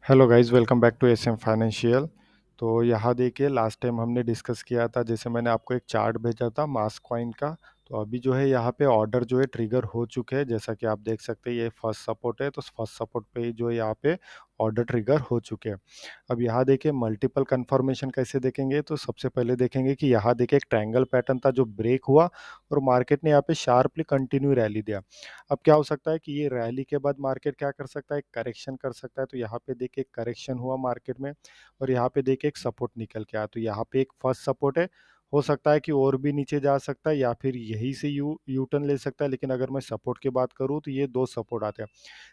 Hello guys, welcome back to SM financial. तो यहाँ देखिए, लास्ट टाइम हमने डिस्कस किया था, जैसे मैंने आपको एक चार्ट भेजा था मास कॉइन का। तो अभी जो है यहाँ पे ऑर्डर जो है ट्रिगर हो चुके हैं, जैसा कि आप देख सकते हैं ये फर्स्ट सपोर्ट है। तो फर्स्ट सपोर्ट पे ही जो है यहाँ पे ऑर्डर ट्रिगर हो चुके हैं। अब यहाँ देखिए मल्टीपल कंफर्मेशन कैसे देखेंगे, तो सबसे पहले देखेंगे कि यहाँ देखिए एक ट्रायंगल पैटर्न था जो ब्रेक हुआ और मार्केट ने यहाँ पे शार्पली कंटिन्यू रैली दिया। अब क्या हो सकता है कि ये रैली के बाद मार्केट क्या कर सकता है, एक करेक्शन कर सकता है। तो यहाँ पे देखिए करेक्शन हुआ मार्केट में और यहाँ पे देखिए एक सपोर्ट निकल के आया। तो यहाँ पे एक फर्स्ट सपोर्ट है। हो सकता है कि और भी नीचे जा सकता है या फिर यहीं से यू टर्न ले सकता है, लेकिन अगर मैं सपोर्ट की बात करूँ तो ये दो सपोर्ट आते हैं।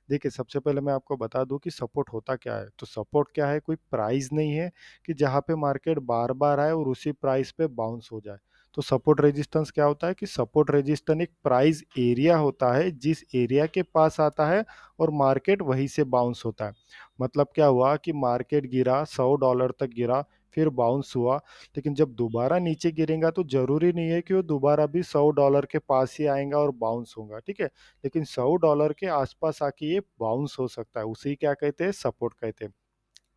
देखिए सबसे पहले मैं आपको बता दूं कि सपोर्ट होता क्या है। तो सपोर्ट क्या है, कोई प्राइस नहीं है कि जहाँ पे मार्केट बार बार आए और उसी प्राइस पे बाउंस हो जाए। तो सपोर्ट रेजिस्टेंस क्या होता है कि सपोर्ट रेजिस्टेंस एक प्राइस एरिया होता है जिस एरिया के पास आता है और मार्केट वहीं से बाउंस होता है। मतलब क्या हुआ कि मार्केट गिरा, $100 तक गिरा, फिर बाउंस हुआ। लेकिन जब दोबारा नीचे गिरेगा तो जरूरी नहीं है कि वो दोबारा भी $100 के पास ही आएगा और बाउंस होगा, ठीक है। लेकिन $100 के आसपास आके ये बाउंस हो सकता है, उसे क्या कहते हैं, सपोर्ट कहते हैं।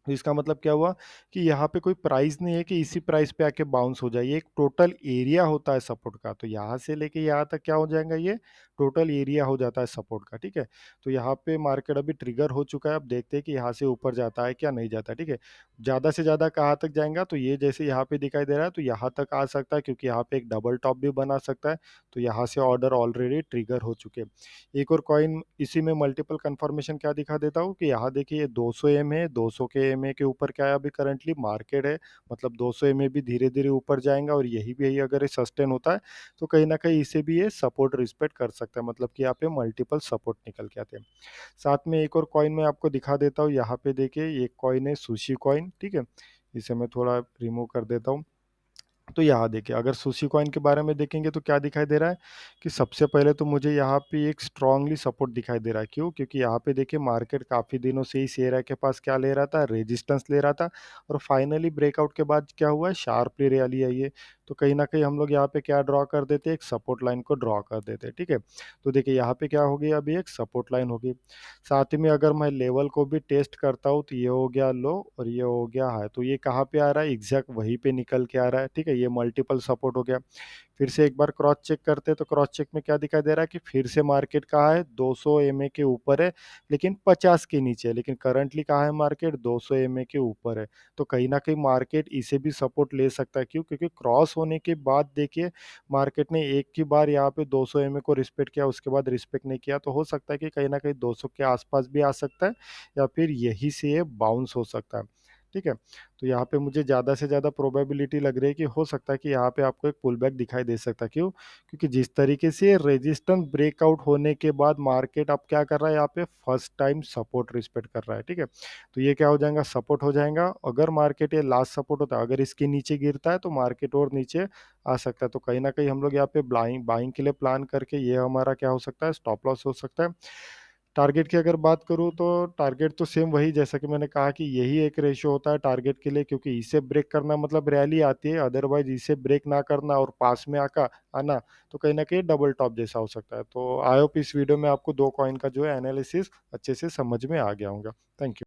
तो इसका मतलब क्या हुआ कि यहाँ पे कोई प्राइस नहीं है कि इसी प्राइस पे आके बाउंस हो जाए। ये एक टोटल एरिया होता है सपोर्ट का। तो यहाँ से लेके यहाँ तक क्या हो जाएगा, ये टोटल एरिया हो जाता है सपोर्ट का, ठीक है। तो यहाँ पे मार्केट अभी ट्रिगर हो चुका है। अब देखते हैं कि यहाँ से ऊपर जाता है क्या नहीं जाता, ठीक है। ज़्यादा से ज़्यादा कहाँ तक जाएगा, तो ये जैसे यहाँ पे दिखाई दे रहा है तो यहाँ तक आ सकता है, क्योंकि यहाँ पे एक डबल टॉप भी बना सकता है। तो यहाँ से ऑर्डर ऑलरेडी ट्रिगर हो चुके हैं। एक और कॉइन इसी में मल्टीपल कंफर्मेशन क्या दिखा देता हूँ कि यहाँ देखिए ये 200 एम है, 200 के एम ए के ऊपर क्या है अभी करंटली मार्केट है। मतलब 200 एम ए भी धीरे धीरे ऊपर जाएगा और यही भी यही अगर ये सस्टेन होता है तो कहीं ना कहीं इसे भी ये सपोर्ट रिस्पेक्ट कर सकता है। मतलब कि यहाँ पे मल्टीपल सपोर्ट निकल के आते हैं। साथ में एक और कॉइन मैं आपको दिखा देता हूँ। यहाँ पे देखिए एक कॉइन है सुशी कॉइन, ठीक है। इसे मैं थोड़ा रिमूव कर देता हूँ। तो यहाँ देखिए अगर सुशी कॉइन के बारे में देखेंगे तो क्या दिखाई दे रहा है कि सबसे पहले तो मुझे यहाँ पे एक स्ट्रांगली सपोर्ट दिखाई दे रहा है। क्यों? क्योंकि यहाँ पे देखिए मार्केट काफ़ी दिनों से इस एरिया के पास क्या ले रहा था, रेजिस्टेंस ले रहा था। और फाइनली ब्रेकआउट के बाद क्या हुआ है, शार्पली रैली आई है। तो कहीं ना कहीं हम लोग यहाँ पे क्या ड्रॉ कर देते हैं, एक सपोर्ट लाइन को ड्रॉ कर देते हैं, ठीक है। तो देखिए यहाँ पे क्या हो गई, अभी एक सपोर्ट लाइन होगी। साथ ही में अगर मैं लेवल को भी टेस्ट करता हूँ तो ये हो गया लो और ये हो गया हाई। तो ये कहाँ पे आ रहा है, एग्जैक्ट वहीं पे निकल के आ रहा है, ठीक है। ये मल्टीपल सपोर्ट हो गया। फिर से एक बार क्रॉस चेक करते हैं तो क्रॉस चेक में क्या दिखाई दे रहा है कि फिर से मार्केट कहाँ है, 200 एमए के ऊपर है, लेकिन 50 के नीचे है। लेकिन करंटली कहाँ है मार्केट, 200 एमए के ऊपर है। तो कहीं ना कहीं मार्केट इसे भी सपोर्ट ले सकता है। क्यों? क्योंकि क्रॉस होने के बाद देखिए मार्केट ने एक ही बार यहाँ पे 200 एमए को रिस्पेक्ट किया, उसके बाद रिस्पेक्ट नहीं किया। तो हो सकता है कि कहीं ना कहीं 200 के आसपास भी आ सकता है या फिर यही से ये बाउंस हो सकता है, ठीक है। तो यहाँ पे मुझे ज़्यादा से ज़्यादा प्रोबेबिलिटी लग रही है कि हो सकता है कि यहाँ पे आपको एक पुल बैक दिखाई दे सकता है। क्यों? क्योंकि जिस तरीके से रेजिस्टेंस ब्रेकआउट होने के बाद मार्केट अब क्या कर रहा है, यहाँ पे फर्स्ट टाइम सपोर्ट रिस्पेक्ट कर रहा है, ठीक है। तो ये क्या हो जाएगा, सपोर्ट हो जाएगा। अगर मार्केट ये लास्ट सपोर्ट होता है, अगर इसके नीचे गिरता है तो मार्केट और नीचे आ सकता है। तो कहीं ना कहीं हम लोग यहाँ पे बाइंग बाइंग के लिए प्लान करके ये हमारा क्या हो सकता है, स्टॉप लॉस हो सकता है। टारगेट की अगर बात करूँ तो टारगेट तो सेम वही, जैसा कि मैंने कहा कि यही एक रेशियो होता है टारगेट के लिए। क्योंकि इसे ब्रेक करना मतलब रैली आती है, अदरवाइज इसे ब्रेक ना करना और पास में आका आना तो कहीं ना कहीं डबल टॉप जैसा हो सकता है। तो आई होप इस वीडियो में आपको दो कॉइन का जो है एनालिसिस अच्छे से समझ में आ गया होगा। Thank you.